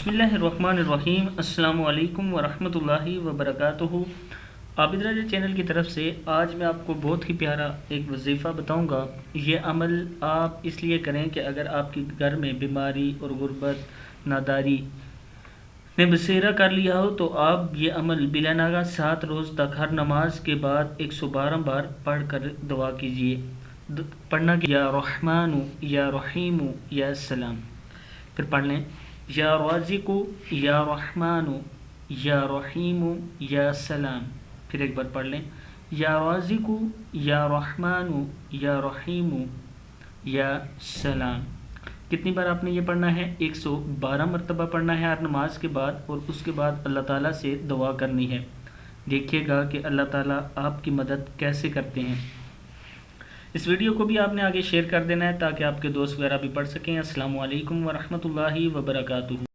बिस्मिल्लाहिर्रहमानिर्रहीम। अस्सलामु अलैकुम वरहमतुल्लाहि वबरकातुहू। आबिद राजा चैनल की तरफ से आज मैं आपको बहुत ही प्यारा एक वजीफ़ा बताऊंगा। ये अमल आप इसलिए करें कि अगर आपके घर में बीमारी और गुर्बत नादारी ने बसेरा कर लिया हो तो आप ये अमल बिला नागा 7 रोज़ तक हर नमाज के बाद 112 बार पढ़ कर दुआ कीजिए। पढ़ना कि या रहमानु या रहीमु या सलाम। फिर पढ़ लें या राज़िक़ु या रहमानु या रहीमु या सलाम। फिर एक बार पढ़ लें या राज़िक़ु या रहमानु या रहीमु या सलाम। कितनी बार आपने ये पढ़ना है? 112 मरतबा पढ़ना है हर नमाज के बाद, और उसके बाद अल्लाह ताला से दुआ करनी है। देखिएगा कि अल्लाह ताला आपकी मदद कैसे करते हैं। इस वीडियो को भी आपने आगे शेयर कर देना है ताकि आपके दोस्त वगैरह भी पढ़ सकें। अस्सलामु अलैकुम वरहमतुल्लाहि वबरकातुहू।